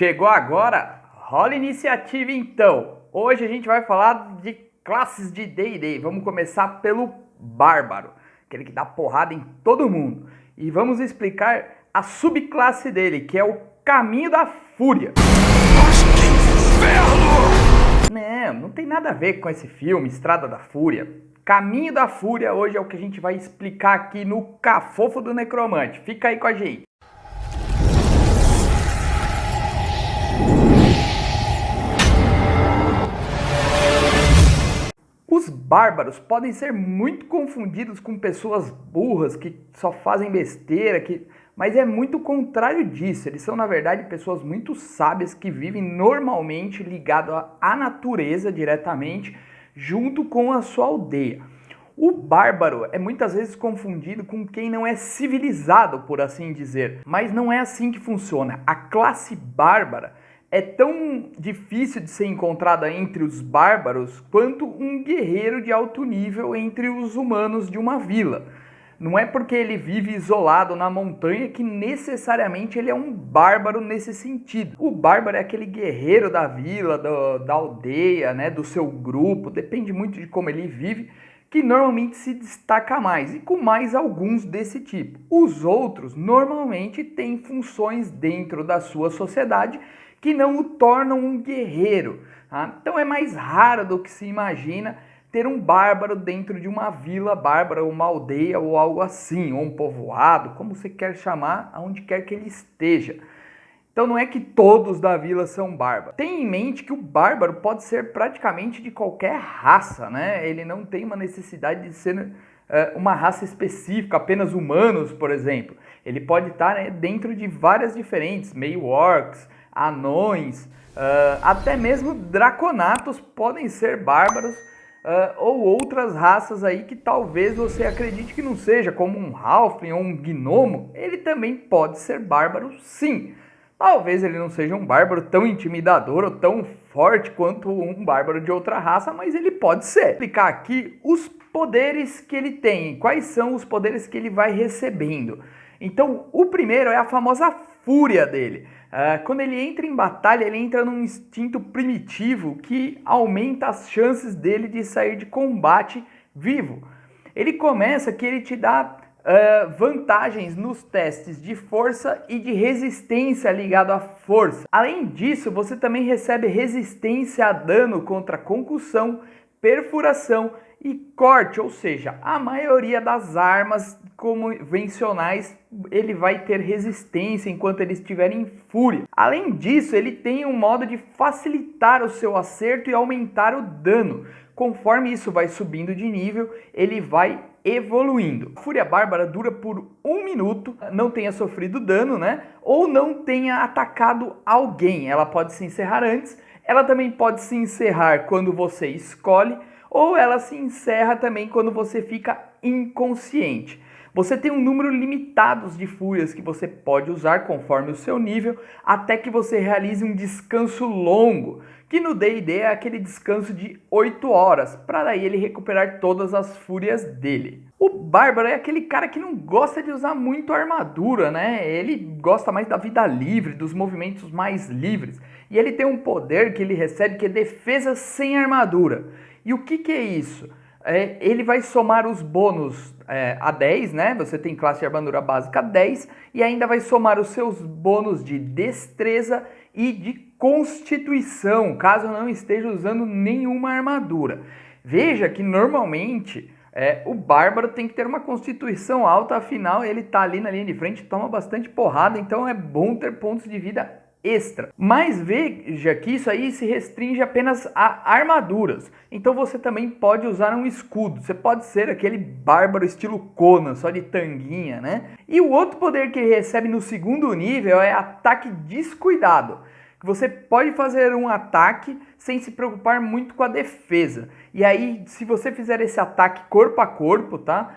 Chegou agora? Rola iniciativa então! Hoje a gente vai falar de classes de D&D. Vamos começar pelo Bárbaro, aquele que dá porrada em todo mundo. E vamos explicar a subclasse dele, que é o Caminho da Fúria. Mas que inferno! Não tem nada a ver com esse filme, Estrada da Fúria. Caminho da Fúria hoje é o que a gente vai explicar aqui no Cafofo do Necromante. Fica aí com a gente. Os bárbaros podem ser muito confundidos com pessoas burras que só fazem besteira, mas é muito o contrário disso. Eles são, na verdade, pessoas muito sábias que vivem normalmente ligadas à natureza diretamente, junto com a sua aldeia. O bárbaro é muitas vezes confundido com quem não é civilizado, por assim dizer, mas não é assim que funciona. A classe bárbara é tão difícil de ser encontrada entre os bárbaros quanto um guerreiro de alto nível entre os humanos de uma vila. Não é porque ele vive isolado na montanha que necessariamente ele é um bárbaro nesse sentido. O bárbaro é aquele guerreiro da vila, da aldeia, né, do seu grupo, depende muito de como ele vive, que normalmente se destaca mais, e com mais alguns desse tipo. Os outros normalmente têm funções dentro da sua sociedade que não o tornam um guerreiro. Tá? Então é mais raro do que se imagina ter um bárbaro dentro de uma vila bárbara, uma aldeia ou algo assim, ou um povoado, como você quer chamar, aonde quer que ele esteja. Então não é que todos da vila são bárbaros. Tenha em mente que o bárbaro pode ser praticamente de qualquer raça, né? Ele não tem uma necessidade de ser uma raça específica, apenas humanos, por exemplo. Ele pode estar, né, dentro de várias diferentes, meio orcs, anões, até mesmo draconatos podem ser bárbaros, ou outras raças aí que talvez você acredite que não seja, como um halfling ou um gnomo, ele também pode ser bárbaro sim. Talvez ele não seja um bárbaro tão intimidador ou tão forte quanto um bárbaro de outra raça, mas ele pode ser. Vou explicar aqui os poderes que ele tem, quais são os poderes que ele vai recebendo. Então, o primeiro é a famosa fúria dele. Quando ele entra em batalha, ele entra num instinto primitivo que aumenta as chances dele de sair de combate vivo. Ele começa que ele te dá vantagens nos testes de força e de resistência ligado à força. Além disso, você também recebe resistência a dano contra concussão, perfuração e corte, ou seja, a maioria das armas convencionais ele vai ter resistência enquanto ele estiver em fúria. Além disso, ele tem um modo de facilitar o seu acerto e aumentar o dano. Conforme isso vai subindo de nível, ele vai evoluindo. A Fúria Bárbara dura por 1 minuto, não tenha sofrido dano, né? Ou não tenha atacado alguém. Ela pode se encerrar antes, ela também pode se encerrar quando você escolhe, ou ela se encerra também quando você fica inconsciente. Você tem um número limitado de fúrias que você pode usar conforme o seu nível, até que você realize um descanso longo, que no D&D é aquele descanso de 8 horas, para daí ele recuperar todas as fúrias dele. O Bárbaro é aquele cara que não gosta de usar muito armadura, né? Ele gosta mais da vida livre, dos movimentos mais livres. E ele tem um poder que ele recebe que é defesa sem armadura. E o que é isso? Ele vai somar os bônus a 10, né? Você tem classe de armadura básica 10 e ainda vai somar os seus bônus de destreza e de constituição, caso não esteja usando nenhuma armadura. Veja que normalmente o bárbaro tem que ter uma constituição alta, afinal ele tá ali na linha de frente, toma bastante porrada, então é bom ter pontos de vida extra. Mas veja que isso aí se restringe apenas a armaduras. Então você também pode usar um escudo. Você pode ser aquele bárbaro estilo Conan, só de tanguinha, né? E o outro poder que ele recebe no segundo nível é ataque descuidado. Você pode fazer um ataque sem se preocupar muito com a defesa. E aí, se você fizer esse ataque corpo a corpo, tá?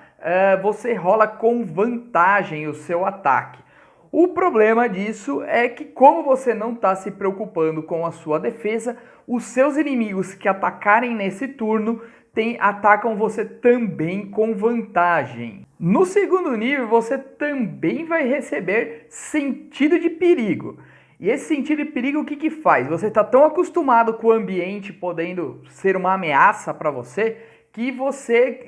Você rola com vantagem o seu ataque. O problema disso é que, como você não está se preocupando com a sua defesa, os seus inimigos que atacarem nesse turno atacam você também com vantagem. No segundo nível, você também vai receber sentido de perigo. E esse sentido de perigo, o que que faz? Você está tão acostumado com o ambiente podendo ser uma ameaça para você, que você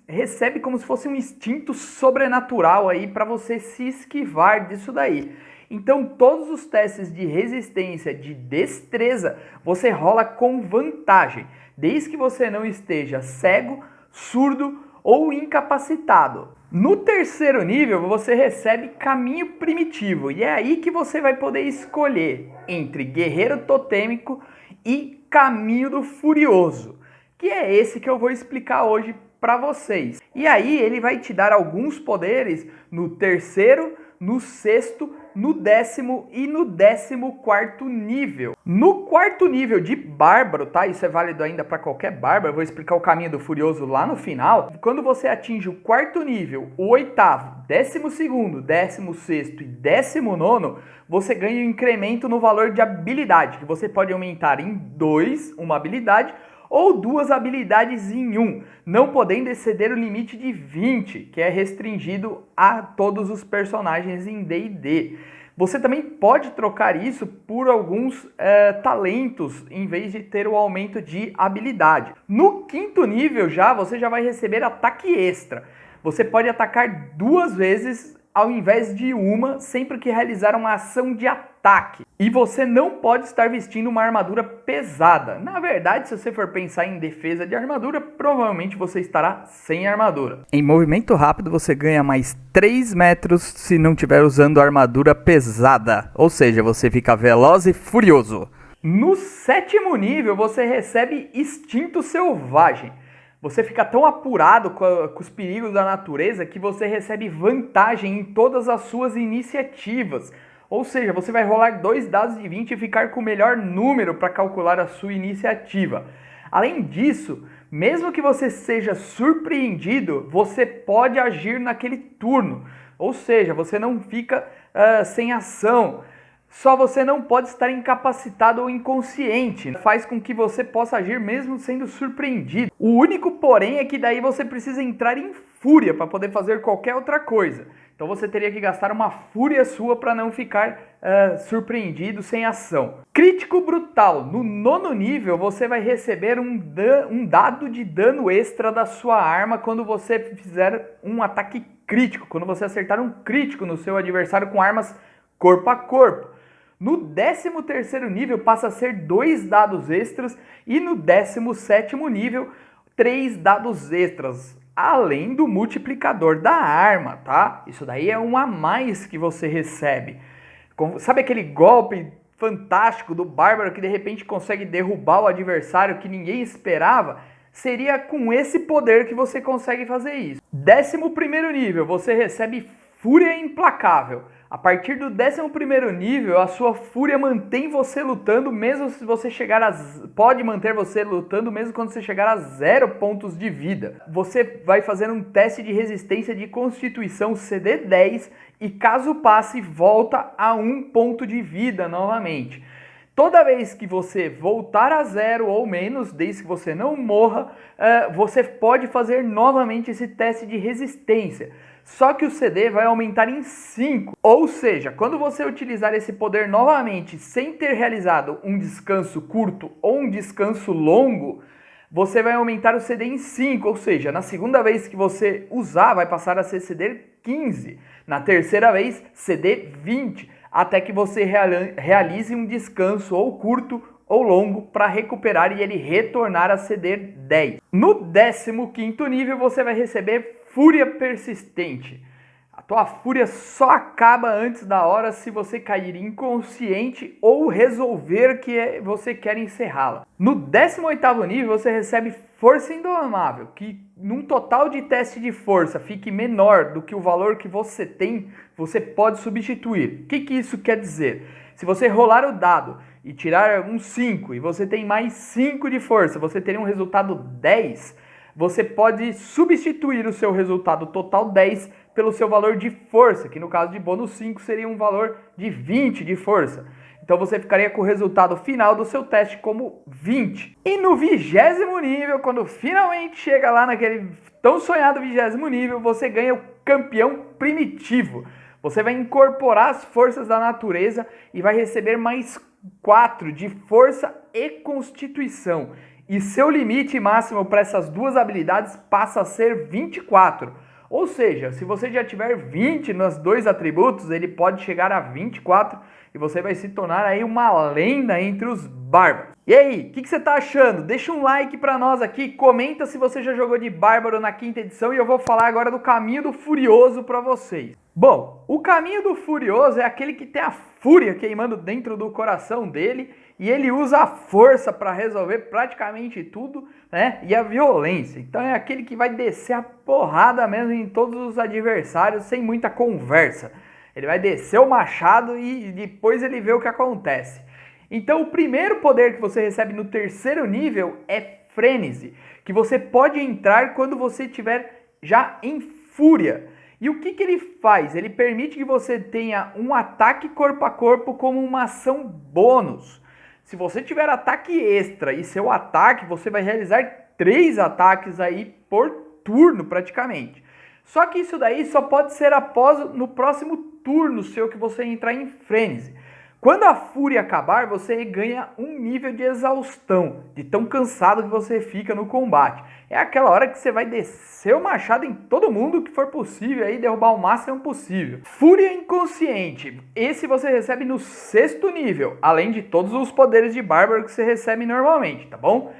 recebe como se fosse um instinto sobrenatural aí para você se esquivar disso daí. Então todos os testes de resistência, de destreza, você rola com vantagem, desde que você não esteja cego, surdo ou incapacitado. No terceiro nível, você recebe caminho primitivo, e é aí que você vai poder escolher entre guerreiro totêmico e caminho do furioso, que é esse que eu vou explicar hoje para vocês. E aí ele vai te dar alguns poderes no terceiro, no sexto, no 10º e no 14º nível. No quarto nível de bárbaro, tá? Isso é válido ainda para qualquer bárbaro. Eu vou explicar o caminho do furioso lá no final. Quando você atinge o quarto nível, o 8º, 12º, 16º e 19º, você ganha um incremento no valor de habilidade, que você pode aumentar em 2 uma habilidade ou 2 habilidades em 1, não podendo exceder o limite de 20, que é restringido a todos os personagens em D&D. Você também pode trocar isso por alguns talentos, em vez de ter o aumento de habilidade. No quinto nível você já vai receber ataque extra. Você pode atacar 2 vezes ao invés de uma, sempre que realizar uma ação de ataque. E você não pode estar vestindo uma armadura pesada. Na verdade, se você for pensar em defesa de armadura, provavelmente você estará sem armadura. Em movimento rápido, você ganha mais 3 metros se não estiver usando armadura pesada. Ou seja, você fica veloz e furioso. No 7º nível, você recebe Instinto Selvagem. Você fica tão apurado com os perigos da natureza que você recebe vantagem em todas as suas iniciativas. Ou seja, você vai rolar 2 dados de 20 e ficar com o melhor número para calcular a sua iniciativa. Além disso, mesmo que você seja surpreendido, você pode agir naquele turno. Ou seja, você não fica sem ação. Só você não pode estar incapacitado ou inconsciente. Faz com que você possa agir mesmo sendo surpreendido. O único porém é que daí você precisa entrar em fúria para poder fazer qualquer outra coisa. Então você teria que gastar uma fúria sua para não ficar surpreendido sem ação. Crítico brutal. No 9º nível você vai receber um dado de dano extra da sua arma quando você fizer um ataque crítico. Quando você acertar um crítico no seu adversário com armas corpo a corpo. No 13º nível passa a ser 2 dados extras e no 17º nível 3 dados extras, além do multiplicador da arma, tá? Isso daí é um a mais que você recebe. Sabe aquele golpe fantástico do bárbaro que de repente consegue derrubar o adversário que ninguém esperava? Seria com esse poder que você consegue fazer isso. 11º nível, você recebe Fúria Implacável. A partir do 11º nível, a sua fúria mantém você lutando, mesmo se você chegar a... Pode manter você lutando mesmo quando você chegar a 0 pontos de vida. Você vai fazer um teste de resistência de constituição CD 10 e caso passe, volta a 1 ponto de vida novamente. Toda vez que você voltar a 0 ou menos, desde que você não morra, você pode fazer novamente esse teste de resistência. Só que o CD vai aumentar em 5. Ou seja, quando você utilizar esse poder novamente sem ter realizado um descanso curto ou um descanso longo, você vai aumentar o CD em 5. Ou seja, na segunda vez que você usar, vai passar a ser CD 15. Na terceira vez, CD 20. Até que você realize um descanso ou curto ou longo para recuperar e ele retornar a CD 10. No 15º nível, você vai receber Fúria Persistente. A tua fúria só acaba antes da hora se você cair inconsciente ou resolver que você quer encerrá-la. No 18º nível você recebe Força Indomável, que num total de teste de força fique menor do que o valor que você tem, você pode substituir. O que isso quer dizer? Se você rolar o dado e tirar um 5 e você tem mais 5 de força, você teria um resultado 10. Você pode substituir o seu resultado total 10 pelo seu valor de força, que no caso de bônus 5 seria um valor de 20 de força. Então você ficaria com o resultado final do seu teste como 20. E no 20º nível, quando finalmente chega lá naquele tão sonhado 20º nível, você ganha o Campeão Primitivo. Você vai incorporar as forças da natureza e vai receber mais 4 de força e constituição. E seu limite máximo para essas duas habilidades passa a ser 24. Ou seja, se você já tiver 20 nos dois atributos, ele pode chegar a 24 e você vai se tornar aí uma lenda entre os bárbaros. E aí, o que você tá achando? Deixa um like pra nós aqui, comenta se você já jogou de bárbaro na 5ª edição e eu vou falar agora do Caminho do Furioso pra vocês. Bom, o Caminho do Furioso é aquele que tem a fúria queimando dentro do coração dele e ele usa a força para resolver praticamente tudo, né? E a violência. Então é aquele que vai descer a porrada mesmo em todos os adversários sem muita conversa. Ele vai descer o machado e depois ele vê o que acontece. Então o primeiro poder que você recebe no 3º nível é Frênese, que você pode entrar quando você estiver já em fúria. E o que ele faz? Ele permite que você tenha um ataque corpo a corpo como uma ação bônus. Se você tiver ataque extra e seu ataque, você vai realizar 3 ataques aí por turno praticamente. Só que isso daí só pode ser após no próximo turno seu que você entrar em Frênese. Quando a fúria acabar, você ganha um nível de exaustão, de tão cansado que você fica no combate. É aquela hora que você vai descer o machado em todo mundo que for possível, aí derrubar o máximo possível. Fúria inconsciente, esse você recebe no 6º nível, além de todos os poderes de bárbaro que você recebe normalmente, tá bom?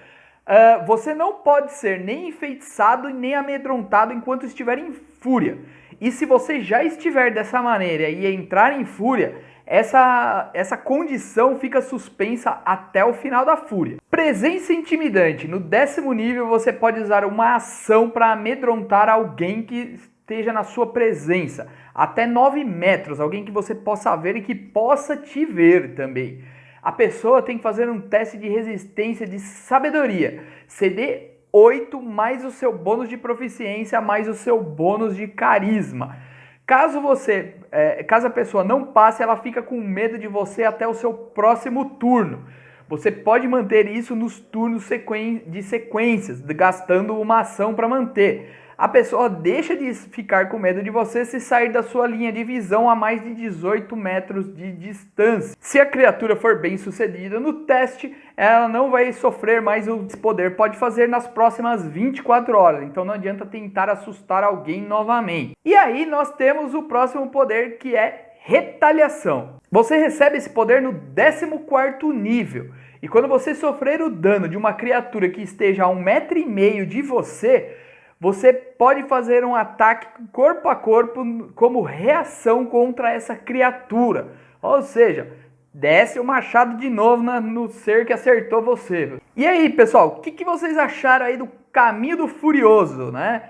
Você não pode ser nem enfeitiçado nem amedrontado enquanto estiver em fúria. E se você já estiver dessa maneira e entrar em fúria, essa condição fica suspensa até o final da fúria. Presença intimidante. No 10º nível você pode usar uma ação para amedrontar alguém que esteja na sua presença. Até 9 metros, alguém que você possa ver e que possa te ver também. A pessoa tem que fazer um teste de resistência de sabedoria. CD 8 mais o seu bônus de proficiência mais o seu bônus de carisma. Caso a pessoa não passe, ela fica com medo de você até o seu próximo turno. Você pode manter isso nos turnos de sequências, gastando uma ação para manter. A pessoa deixa de ficar com medo de você se sair da sua linha de visão a mais de 18 metros de distância. Se a criatura for bem sucedida no teste, ela não vai sofrer mais o poder. Pode fazer nas próximas 24 horas, então não adianta tentar assustar alguém novamente. E aí nós temos o próximo poder, que é Retaliação. Você recebe esse poder no 14º nível. E quando você sofrer o dano de uma criatura que esteja a 1,5 m de você, você pode fazer um ataque corpo a corpo como reação contra essa criatura. Ou seja, desce o machado de novo no ser que acertou você. E aí, pessoal, o que vocês acharam aí do Caminho do Furioso, né?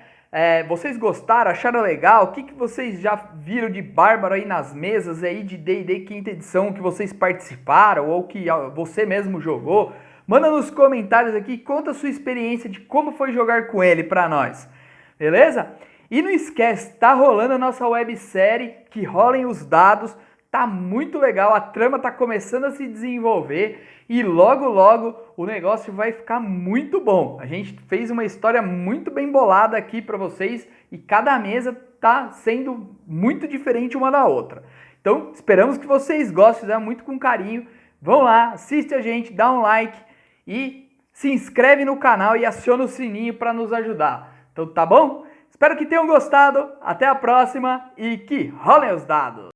Vocês gostaram? Acharam legal? O que vocês já viram de bárbaro aí nas mesas aí de D&D 5ª edição que vocês participaram ou que você mesmo jogou? Manda nos comentários aqui, conta a sua experiência de como foi jogar com ele pra nós, beleza? E não esquece, tá rolando a nossa websérie, que rolem os dados, tá muito legal, a trama tá começando a se desenvolver e logo logo o negócio vai ficar muito bom. A gente fez uma história muito bem bolada aqui pra vocês e cada mesa tá sendo muito diferente uma da outra. Então esperamos que vocês gostem, fizeram muito com carinho. Vão lá, assiste a gente, dá um like e se inscreve no canal e aciona o sininho para nos ajudar. Então tá bom? Espero que tenham gostado, até a próxima e que rolem os dados!